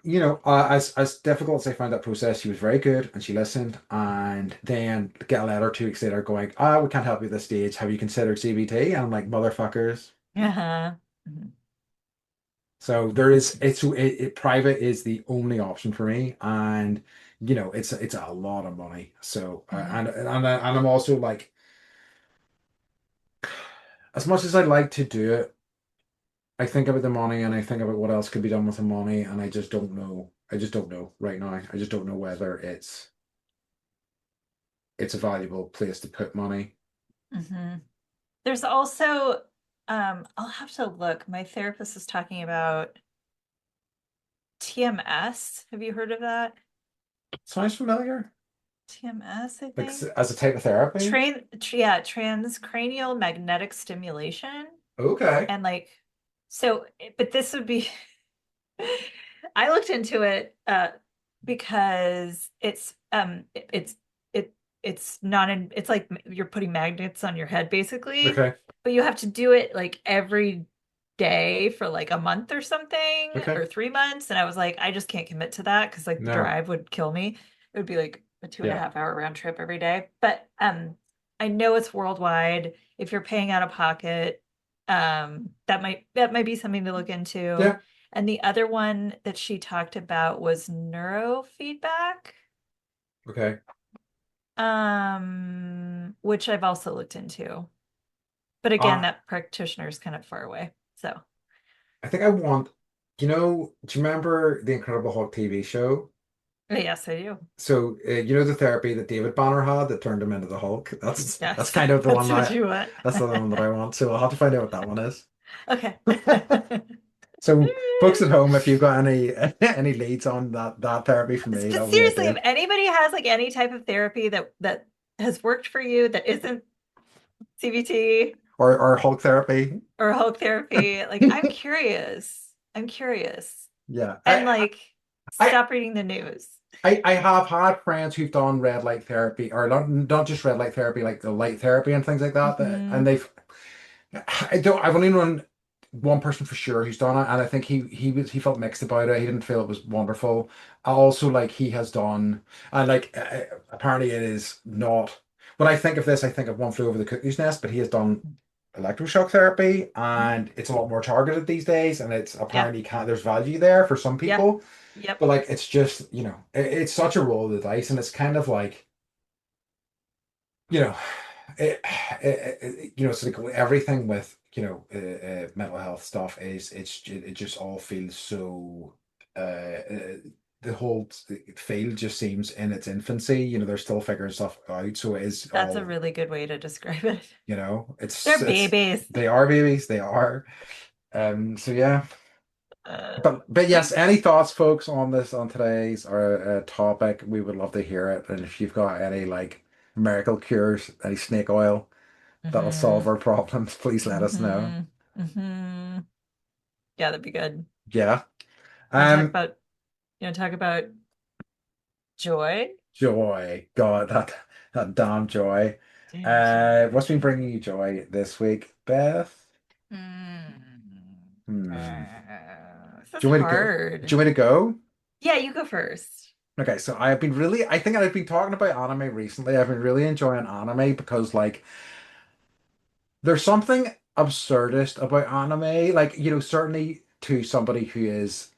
as difficult as I found that process, she was very good, and she listened. And then get a letter 2 weeks later going, "Ah, we can't help you at this stage. Have you considered CBT?" And I'm like, "Motherfuckers." Uh-huh. Mhm. So there is private is the only option for me, and it's a lot of money. So Mhm. and I'm also like, as much as I'd like to do it, I think about the money and I think about what else could be done with the money, and I just don't know. I just don't know right now. I just don't know whether it's a valuable place to put money. Mhm. There's also I'll have to look. My therapist is talking about TMS. Have you heard of that? Sounds familiar, TMS, I like think. as a type of therapy. Yeah, transcranial magnetic stimulation. Okay, And like so but this would be I looked into it because it's not in it's like you're putting magnets on your head basically, okay, but you have to do it like every day for like a month or something okay. or 3 months. And I was like, I just can't commit to that because like the No, drive would kill me. It would be like a two and a yeah, half hour round trip every day. But I know it's worldwide. If you're paying out of pocket, that might be something to look into. yeah. And the other one that she talked about was neurofeedback, Okay. which I've also looked into. But again, Uh, that practitioner is kind of far away. So, I think I want, do you remember the Incredible Hulk TV show? yes, I do. So, the therapy that David Banner had that turned him into the Hulk? That's Yes, kind of the one that's what you want. that's the one that I want. So I'll have to find out what that one is. Okay. So, folks at home, if you've got any any leads on that therapy for me, that But would be seriously, if ideal. anybody has like any type of therapy that has worked for you that isn't CBT Or Hulk therapy. or Hulk therapy, like I'm curious. I'm curious. Yeah. And like I stop reading the news. I have had friends who've done red light therapy, or not just red light therapy, like the light therapy and things like that. And Hmm. I've only known one person for sure who's done it, and I think he felt mixed about it. He didn't feel it was wonderful. Also, like he has done, and like apparently it is not. When I think of this, I think of One Flew Over the Cuckoo's Nest, but he has done electroshock therapy, and it's a lot more targeted these days, and it's Yep. apparently can there's value there for some Yep. people. Yep. But like it's just, it's such a roll of the dice, and it's kind of like, you know, it's like everything with, mental health stuff it just all feels so the whole field just seems in its infancy. They're still figuring stuff out, so it is That's a all, really good way to describe it. it's They're babies. they are babies, they are. So yeah. Uh, But yes, any thoughts, folks, on today's topic? We would love to hear it. And if you've got any like miracle cures, any snake oil that'll solve hmm. our problems, please let us know. Hmm. Hmm. Yeah, that'd be good. Yeah. You want to talk Um, about, talk about joy? Joy. God, that damn joy. Damn joy. What's been bringing you joy this week, Beth? Mm. Hmm. This is Do you want me to go? Do you hard. want me to go? Yeah, you go first. Okay, so I think I've been talking about anime recently. I've been really enjoying anime because like there's something absurdist about anime, like, certainly to somebody who is,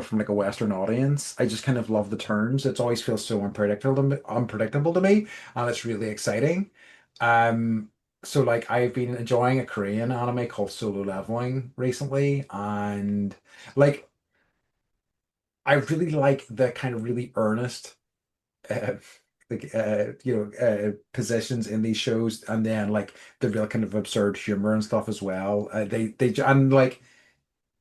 from like a Western audience. I just kind of love the turns. It always feels so unpredictable to me, and it's really exciting. Um, so like I've been enjoying a Korean anime called Solo Leveling recently, and like I really like the kind of really earnest uh, positions in these shows, and then like the real kind of absurd humor and stuff as well. And like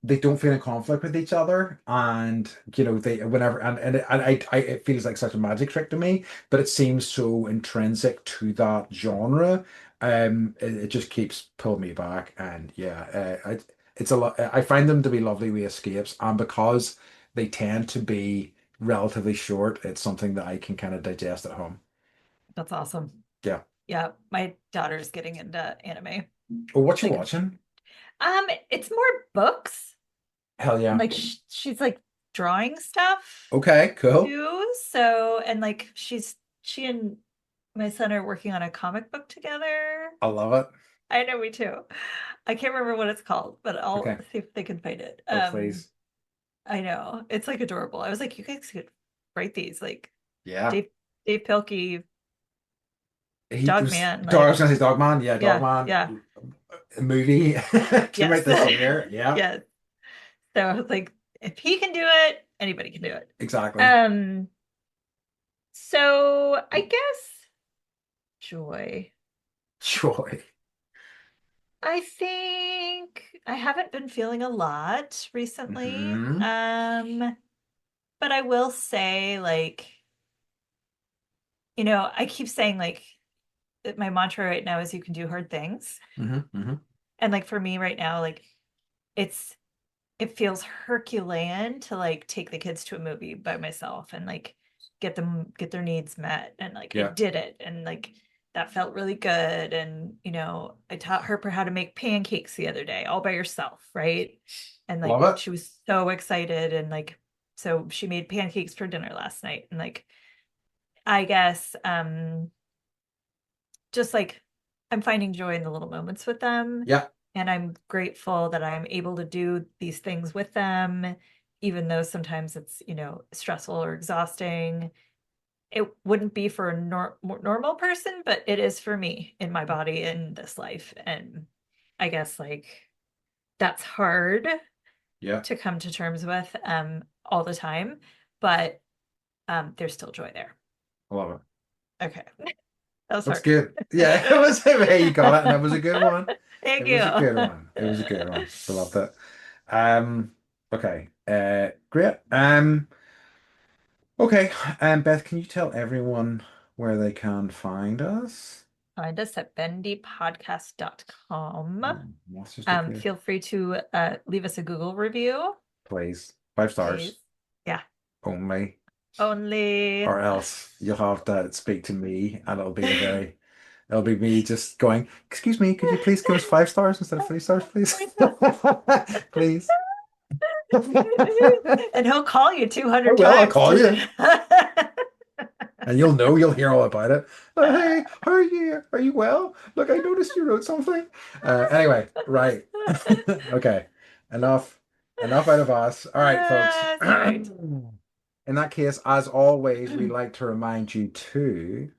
they don't feel in conflict with each other, and they whenever it feels like such a magic trick to me, but it seems so intrinsic to that genre. It just keeps pulling me back, and yeah, it's a lot. I find them to be lovely wee escapes, and because they tend to be relatively short, it's something that I can kind of digest at home. That's awesome. Yeah. Yeah, my daughter's getting into anime. Oh, what you Like, watching? it's more books. Hell yeah. Like she's like drawing stuff Okay, cool. too. So, and like she and my son are working on a comic book together. I love it. I know, me too. I can't remember what it's called, but I'll Okay. see if they can find it. Oh, please. I know. It's like adorable. I was like, you guys could write these like Yeah. Dave Dave Pilkey, He Dog was Man, I was like gonna say Dogman. Yeah, yeah, Dogman yeah. movie came out Yes. this year. Yeah, Yes. So I was like, if he can do it, anybody can do it. exactly. Um, so I guess joy. Joy. I think I haven't been feeling a lot recently. Hmm. But I will say, like, I keep saying like that my mantra right now is you can do hard things. Hmm. Hmm. And like for me right now, like it's it feels Herculean to like take the kids to a movie by myself and like get their needs met. And like I Yeah, did it. And like that felt really good. And I taught her how to make pancakes the other day all by herself, right? And love like it. she was so excited and like so she made pancakes for dinner last night. And like I guess just like I'm finding joy in the little moments with them. Yeah, And I'm grateful that I'm able to do these things with them, even though sometimes it's, stressful or exhausting. It wouldn't be for a normal person, but it is for me in my body in this life. And I guess like that's hard Yeah, to come to terms with all the time, but there's still joy there. I love it. Okay. That was That's hard. good. Yeah, it was. Hey, you got it, and it was a good one. It Thank was a you. good one. It was a good one. I loved it. Okay. Great. Okay. Beth, can you tell everyone where they can find us? Find us at bendypodcast.com. Monsters Decay. Feel free to leave us a Google review, Please. 5 stars please. Yeah, only. only. Or else you'll have to speak to me and it'll be me just going, excuse me, could you please give us 5 stars instead of 3 stars, please? Please. I And he'll call you 200 will, I'll times call you. to And you'll hear all about it. Hey, how are you? Are you well? Look, I noticed you wrote something. Anyway, right. Okay. Enough. Enough out of us. All right, folks. That's all right. In that case, as always, we like to remind you to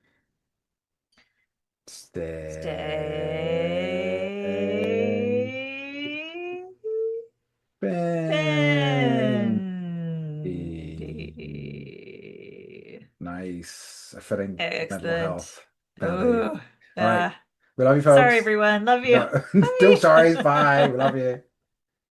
stay Stay bendy. nice. A fitting mental Excellent. health. Bendy. Ooh, All right. uh, We love you, sorry, folks. everyone. Love you. No, no Bye. sorry. Bye. We love you.